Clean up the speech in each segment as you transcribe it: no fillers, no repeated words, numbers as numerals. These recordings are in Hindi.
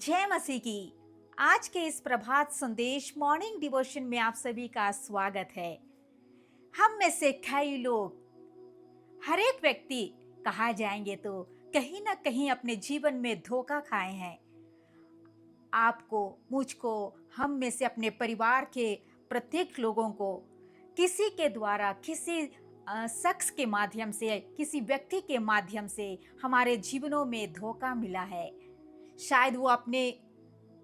जय मसीह की। आज के इस प्रभात संदेश मॉर्निंग डिवोशन में आप सभी का स्वागत है। हम में से कई लोग, हर एक व्यक्ति कहा जाएंगे तो कहीं ना कहीं अपने जीवन में धोखा खाए हैं। आपको, मुझको, हम में से अपने परिवार के प्रत्येक लोगों को किसी के द्वारा, किसी शख्स के माध्यम से, किसी व्यक्ति के माध्यम से हमारे जीवनों में धोखा मिला है। शायद वो अपने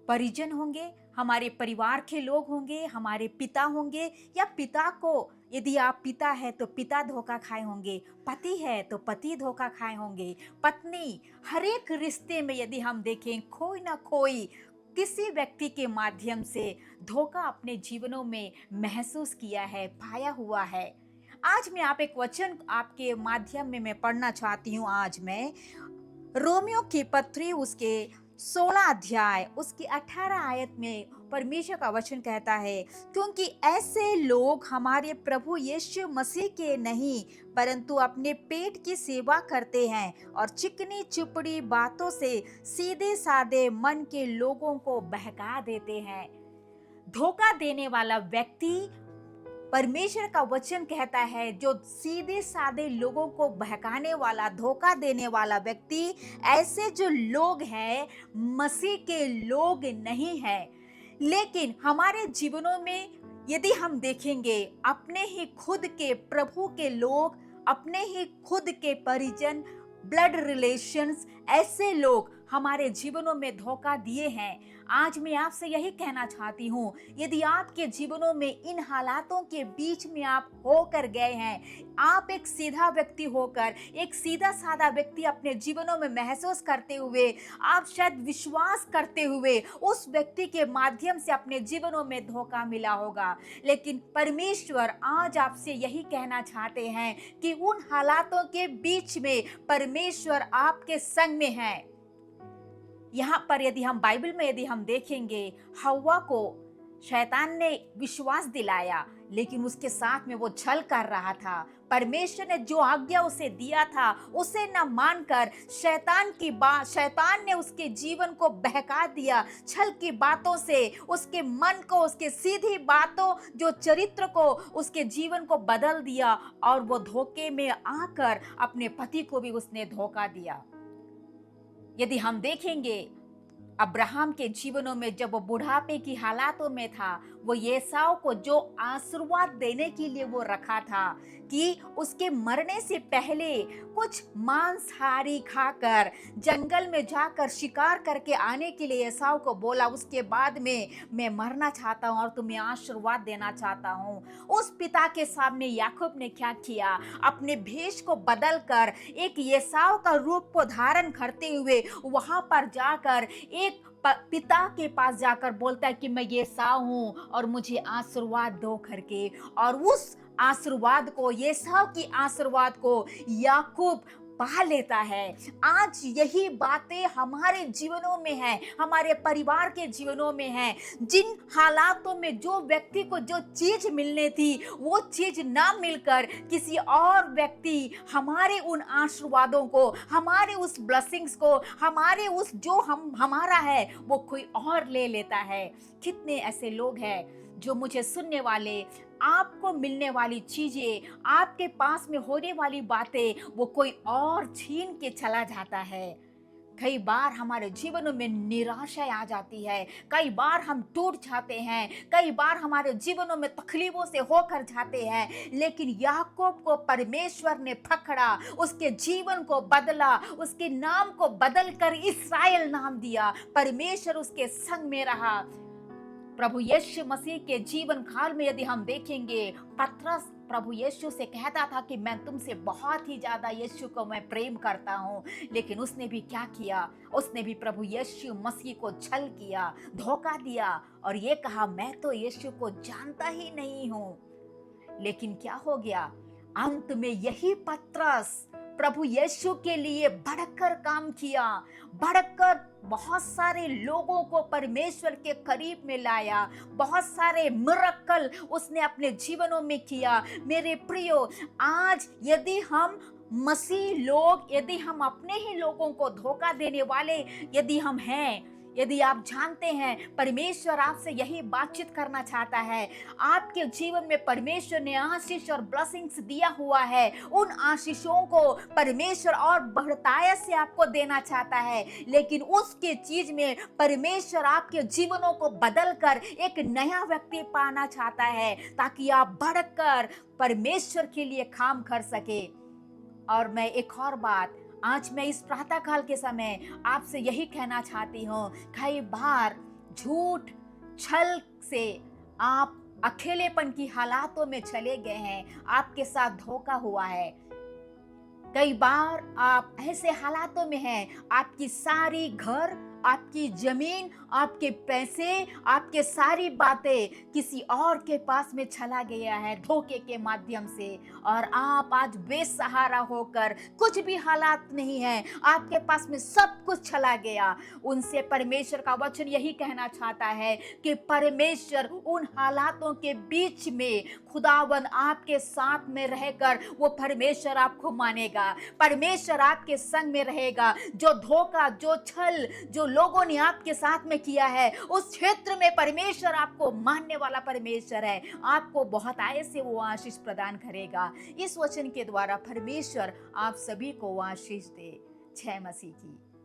परिजन होंगे, हमारे परिवार के लोग होंगे, हमारे पिता होंगे, या पिता को, यदि आप पिता है तो पिता धोखा खाए होंगे, पति है तो पति धोखा खाए होंगे, पत्नी। हर एक रिश्ते में यदि हम देखें, कोई ना कोई किसी व्यक्ति के माध्यम से धोखा अपने जीवनों में महसूस किया है, पाया हुआ है। आज मैं आप एक वचन आपके माध्यम में मैं पढ़ना चाहती हूँ। आज मैं रोमियो की पत्री उसके 16 अध्याय उसकी 18 आयत में परमेश्वर का वचन कहता है, क्योंकि ऐसे लोग हमारे प्रभु यीशु मसीह के नहीं परंतु अपने पेट की सेवा करते हैं और चिकनी चुपड़ी बातों से सीधे साधे मन के लोगों को बहका देते हैं। धोखा देने वाला व्यक्ति, परमेश्वर का वचन कहता है, जो सीधे साधे लोगों को बहकाने वाला, धोखा देने वाला व्यक्ति, ऐसे जो लोग हैं मसीह के लोग नहीं है। लेकिन हमारे जीवनों में यदि हम देखेंगे, अपने ही खुद के प्रभु के लोग, अपने ही खुद के परिजन, ब्लड रिलेशंस, ऐसे लोग हमारे जीवनों में धोखा दिए हैं। आज मैं आपसे यही कहना चाहती हूँ, यदि आपके जीवनों में इन हालातों के बीच में आप होकर गए हैं, आप एक सीधा व्यक्ति होकर, एक सीधा साधा व्यक्ति अपने जीवनों में महसूस करते हुए, आप शायद विश्वास करते हुए उस व्यक्ति के माध्यम से अपने जीवनों में धोखा मिला होगा। लेकिन परमेश्वर आज आपसे यही कहना चाहते हैं कि उन हालातों के बीच में परमेश्वर आपके संग में है। यहाँ पर यदि हम बाइबल में यदि हम देखेंगे, हव्वा को शैतान ने विश्वास दिलाया, लेकिन उसके साथ में वो छल कर रहा था। परमेश्वर ने जो आज्ञा उसे दिया था उसे न मानकर शैतान ने उसके जीवन को बहका दिया। छल की बातों से उसके मन को, उसके सीधी बातों, जो चरित्र को, उसके जीवन को बदल दिया, और वो धोखे में आकर अपने पति को भी उसने धोखा दिया। यदि हम देखेंगे अब्राहम के जीवनों में, जब वो बुढ़ापे की हालातों में था, वो एसाव को जो आशीर्वाद देने के लिए वो रखा था कि उसके मरने से पहले कुछ मांसाहारी खाकर जंगल में जाकर शिकार करके आने के लिए एसाव को बोला, उसके बाद में मैं मरना चाहता हूँ और तुम्हें आशीर्वाद देना चाहता हूँ। उस पिता के सामने याकूब ने क्या किया, अपने भेष को बदलकर एक एसाव का रूप को धारण करते हुए वहां पर जाकर एक पिता के पास जाकर बोलता है कि मैं एसाव हूं और मुझे आशीर्वाद दो करके। और उस आशीर्वाद को, एसाव की आशीर्वाद को याकूब पा लेता है। आज यही बातें हमारे जीवनों में है, हमारे परिवार के जीवनों में है। जिन हालातों में जो व्यक्ति को जो चीज मिलने थी वो चीज ना मिलकर किसी और व्यक्ति हमारे उन आशीर्वादों को, हमारे उस ब्लेसिंग्स को, हमारे उस जो हमारा है वो कोई और ले लेता है। कितने ऐसे लोग हैं जो मुझे सुनने वाले, आपको मिलने वाली चीजें, आपके पास में होने वाली बातें वो कोई और छीन के चला जाता है। कई बार हमारे जीवनों में निराशा आ जाती है, कई बार हम टूट जाते हैं, कई बार हमारे जीवनों में तकलीफों से होकर जाते हैं। लेकिन याकूब को परमेश्वर ने पकड़ा, उसके जीवन को बदला, उसके नाम को बदलकर इस्राएल नाम दिया। परमेश्वर उसके संग में रहा। प्रभु यीशु मसीह के जीवन काल में यदि हम देखेंगे, पतरस प्रभु यीशु से कहता था कि मैं तुमसे बहुत ही ज्यादा यीशु को मैं प्रेम करता हूँ, लेकिन उसने भी क्या किया, उसने भी प्रभु यीशु मसीह को छल किया, धोखा दिया और ये कहा मैं तो यीशु को जानता ही नहीं हूँ। लेकिन क्या हो गया, अंत में यही पतरस प्रभु यीशु के लिए बढ़कर काम किया, बढ़कर बहुत सारे लोगों को परमेश्वर के करीब में लाया, बहुत सारे मिरेकल उसने अपने जीवनों में किया। मेरे प्रियो, आज यदि हम मसीह लोग, यदि हम अपने ही लोगों को धोखा देने वाले यदि हम हैं, यदि आप जानते हैं परमेश्वर आपसे यही बातचीत करना चाहता है, आपके जीवन में परमेश्वर ने आशीष और ब्लेसिंग्स दिया हुआ है, उन आशीषों को परमेश्वर और बढ़ताया से आपको देना चाहता है, लेकिन उसके चीज में परमेश्वर आपके जीवनों को बदलकर एक नया व्यक्ति पाना चाहता है, ताकि आप बढ़कर परमेश्वर के लिए काम कर सके। और मैं एक और बात आज मैं इस प्रातः काल के समय आपसे यही कहना चाहती हूँ, कई बार झूठ छल से आप अकेलेपन की हालातों में चले गए हैं, आपके साथ धोखा हुआ है। कई बार आप ऐसे हालातों में हैं, आपकी सारी घर, आपकी जमीन, आपके पैसे, आपके सारी बातें किसी और के पास में चला गया है धोखे के माध्यम से, और आप आज बेसहारा होकर, कुछ भी हालात नहीं है, आपके पास में सब कुछ चला गया। उनसे परमेश्वर का वचन यही कहना चाहता है कि परमेश्वर उन हालातों के बीच में खुदावन आपके साथ में रहकर वो परमेश्वर आपको मानेगा, परमेश्वर आपके संग में रहेगा। जो धोखा, जो छल, जो लोगों ने आपके साथ में किया है, उस क्षेत्र में परमेश्वर आपको मानने वाला परमेश्वर है, आपको बहुत आय से वो आशीष प्रदान करेगा। इस वचन के द्वारा परमेश्वर आप सभी को आशीष दे। जय मसीह की।